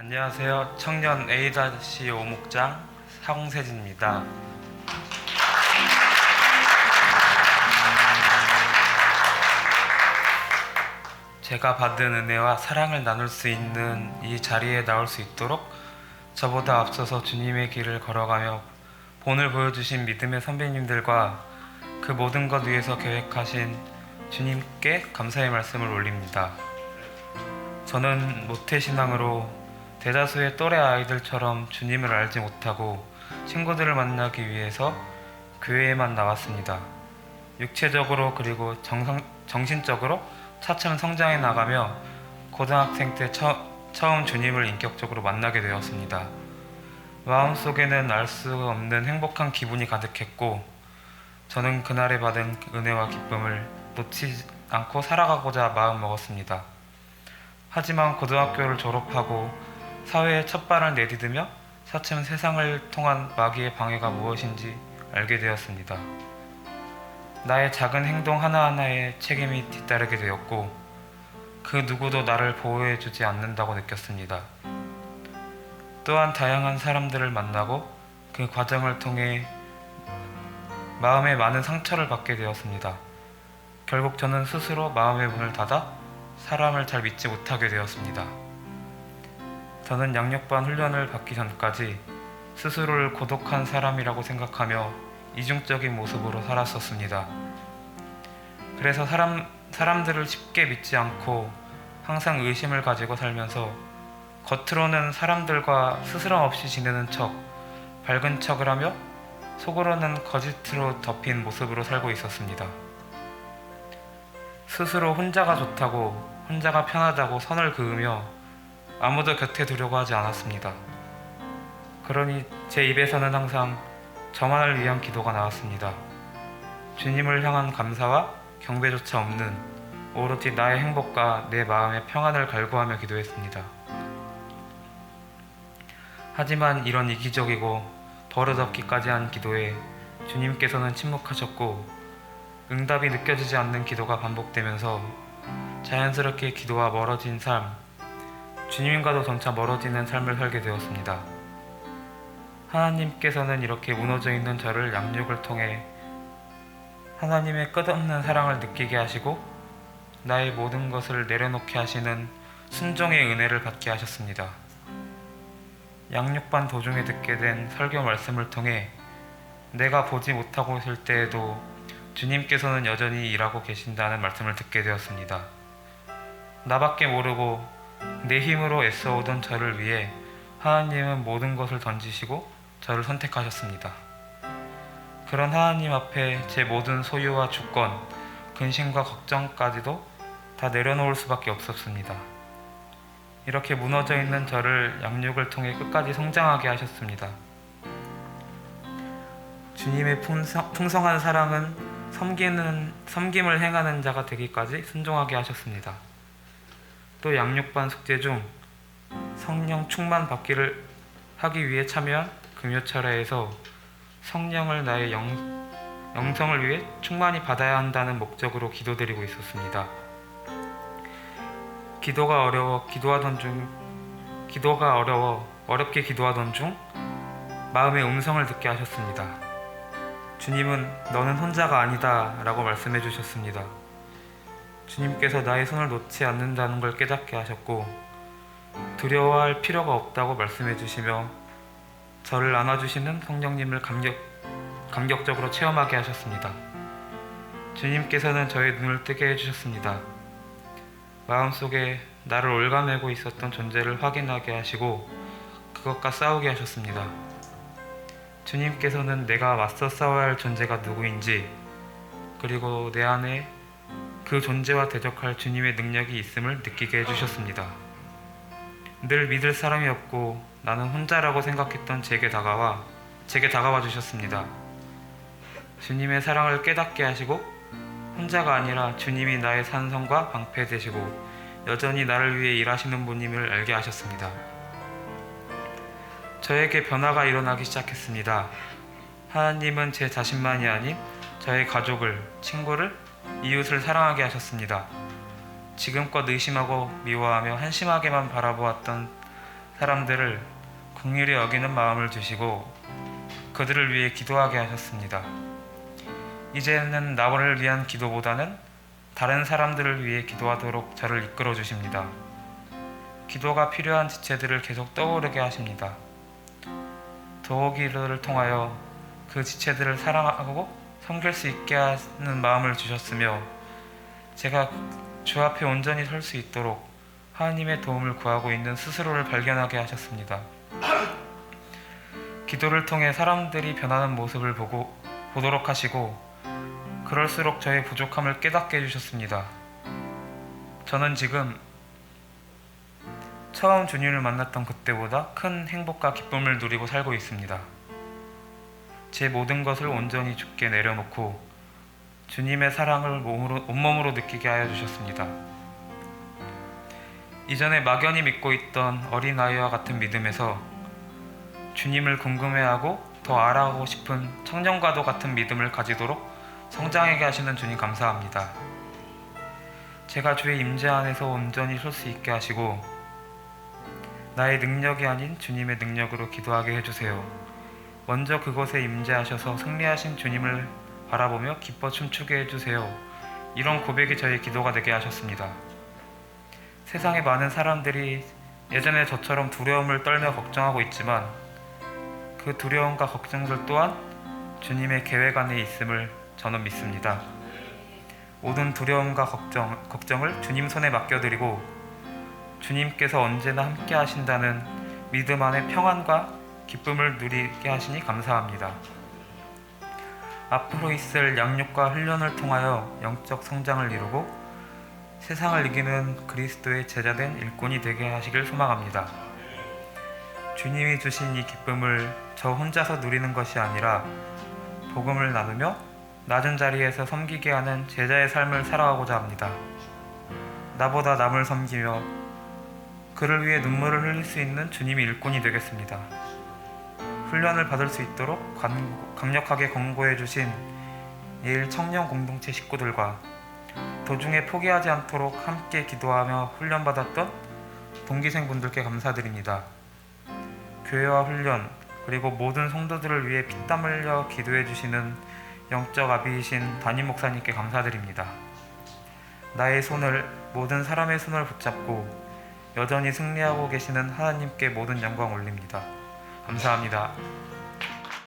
안녕하세요. 청년 A-5 목장 사공세진입니다. 제가 받은 은혜와 사랑을 나눌 수 있는 이 자리에 나올 수 있도록 저보다 앞서서 주님의 길을 걸어가며 본을 보여주신 믿음의 선배님들과 그 모든 것 위에서 계획하신 주님께 감사의 말씀을 올립니다. 저는 모태신앙으로 대다수의 또래 아이들처럼 주님을 알지 못하고 친구들을 만나기 위해서 교회에만 나왔습니다. 육체적으로 그리고 정신적으로 차츰 성장해 나가며 고등학생 때 처음 주님을 인격적으로 만나게 되었습니다. 마음속에는 알 수 없는 행복한 기분이 가득했고 저는 그날에 받은 은혜와 기쁨을 놓치지 않고 살아가고자 마음먹었습니다. 하지만 고등학교를 졸업하고 사회에 첫 발을 내디디며 차츰 세상을 통한 마귀의 방해가 무엇인지 알게 되었습니다. 나의 작은 행동 하나하나에 책임이 뒤따르게 되었고 그 누구도 나를 보호해주지 않는다고 느꼈습니다. 또한 다양한 사람들을 만나고 그 과정을 통해 마음에 많은 상처를 받게 되었습니다. 결국 저는 스스로 마음의 문을 닫아 사람을 잘 믿지 못하게 되었습니다. 저는 양육반 훈련을 받기 전까지 스스로를 고독한 사람이라고 생각하며 이중적인 모습으로 살았었습니다. 그래서 사람들을 쉽게 믿지 않고 항상 의심을 가지고 살면서 겉으로는 사람들과 스스럼 없이 지내는 척, 밝은 척을 하며 속으로는 거짓으로 덮인 모습으로 살고 있었습니다. 스스로 혼자가 좋다고, 혼자가 편하다고 선을 그으며 아무도 곁에 두려고 하지 않았습니다. 그러니 제 입에서는 항상 저만을 위한 기도가 나왔습니다. 주님을 향한 감사와 경배조차 없는 오로지 나의 행복과 내 마음의 평안을 갈구하며 기도했습니다. 하지만 이런 이기적이고 버릇없기까지 한 기도에 주님께서는 침묵하셨고 응답이 느껴지지 않는 기도가 반복되면서 자연스럽게 기도와 멀어진 삶, 주님과도 점차 멀어지는 삶을 살게 되었습니다. 하나님께서는 이렇게 무너져 있는 저를 양육을 통해 하나님의 끝없는 사랑을 느끼게 하시고 나의 모든 것을 내려놓게 하시는 순종의 은혜를 받게 하셨습니다. 양육반 도중에 듣게 된 설교 말씀을 통해 내가 보지 못하고 있을 때에도 주님께서는 여전히 일하고 계신다는 말씀을 듣게 되었습니다. 나밖에 모르고 내 힘으로 애써오던 저를 위해 하나님은 모든 것을 던지시고 저를 선택하셨습니다. 그런 하나님 앞에 제 모든 소유와 주권, 근심과 걱정까지도 다 내려놓을 수밖에 없었습니다. 이렇게 무너져 있는 저를 양육을 통해 끝까지 성장하게 하셨습니다. 주님의 풍성한 사랑은 섬김을 행하는 자가 되기까지 순종하게 하셨습니다. 또 양육반 숙제 중 성령 충만 받기를 하기 위해 참여한 금요철야에서 성령을 나의 영성을 위해 충만히 받아야 한다는 목적으로 기도드리고 있었습니다. 기도가 어렵게 기도하던 중 마음의 음성을 듣게 하셨습니다. 주님은 너는 혼자가 아니다 라고 말씀해 주셨습니다. 주님께서 나의 손을 놓지 않는다는 걸 깨닫게 하셨고 두려워할 필요가 없다고 말씀해 주시며 저를 안아주시는 성령님을 감격적으로 체험하게 하셨습니다. 주님께서는 저의 눈을 뜨게 해주셨습니다. 마음속에 나를 올가매고 있었던 존재를 확인하게 하시고 그것과 싸우게 하셨습니다. 주님께서는 내가 맞서 싸워야 할 존재가 누구인지 그리고 내 안에 그 존재와 대적할 주님의 능력이 있음을 느끼게 해주셨습니다. 늘 믿을 사람이 없고 나는 혼자라고 생각했던 제게 다가와 주셨습니다. 주님의 사랑을 깨닫게 하시고 혼자가 아니라 주님이 나의 산성과 방패 되시고 여전히 나를 위해 일하시는 분임을 알게 하셨습니다. 저에게 변화가 일어나기 시작했습니다. 하나님은 제 자신만이 아닌 저의 가족을, 친구를, 이웃을 사랑하게 하셨습니다. 지금껏 의심하고 미워하며 한심하게만 바라보았던 사람들을 긍휼히 여기는 마음을 주시고 그들을 위해 기도하게 하셨습니다. 이제는 나를 위한 기도보다는 다른 사람들을 위해 기도하도록 저를 이끌어 주십니다. 기도가 필요한 지체들을 계속 떠오르게 하십니다. 도우기를 통하여 그 지체들을 사랑하고 섬길 수 있게 하는 마음을 주셨으며 제가 주 앞에 온전히 설 수 있도록 하나님의 도움을 구하고 있는 스스로를 발견하게 하셨습니다. 기도를 통해 사람들이 변하는 모습을 보도록 하시고 그럴수록 저의 부족함을 깨닫게 해주셨습니다. 저는 지금 처음 주님을 만났던 그때보다 큰 행복과 기쁨을 누리고 살고 있습니다. 제 모든 것을 온전히 주께 내려놓고 주님의 사랑을 온몸으로 느끼게 하여 주셨습니다. 이전에 막연히 믿고 있던 어린아이와 같은 믿음에서 주님을 궁금해하고 더 알아가고 싶은 청년과도 같은 믿음을 가지도록 성장하게 하시는 주님 감사합니다. 제가 주의 임재 안에서 온전히 설 수 있게 하시고 나의 능력이 아닌 주님의 능력으로 기도하게 해주세요. 먼저 그곳에 임재하셔서 승리하신 주님을 바라보며 기뻐 춤추게 해주세요. 이런 고백이 저의 기도가 되게 하셨습니다. 세상에 많은 사람들이 예전에 저처럼 두려움을 떨며 걱정하고 있지만 그 두려움과 걱정들 또한 주님의 계획 안에 있음을 저는 믿습니다. 모든 두려움과 걱정을 주님 손에 맡겨드리고 주님께서 언제나 함께 하신다는 믿음 안에 평안과 기쁨을 누리게 하시니 감사합니다. 앞으로 있을 양육과 훈련을 통하여 영적 성장을 이루고 세상을 이기는 그리스도의 제자된 일꾼이 되게 하시길 소망합니다. 주님이 주신 이 기쁨을 저 혼자서 누리는 것이 아니라 복음을 나누며 낮은 자리에서 섬기게 하는 제자의 삶을 살아가고자 합니다. 나보다 남을 섬기며 그를 위해 눈물을 흘릴 수 있는 주님의 일꾼이 되겠습니다. 훈련을 받을 수 있도록 강력하게 권고해 주신 예일 청년 공동체 식구들과 도중에 포기하지 않도록 함께 기도하며 훈련받았던 동기생분들께 감사드립니다. 교회와 훈련 그리고 모든 성도들을 위해 피땀 흘려 기도해 주시는 영적 아비이신 담임 목사님께 감사드립니다. 나의 손을 모든 사람의 손을 붙잡고 여전히 승리하고 계시는 하나님께 모든 영광 올립니다. 감사합니다.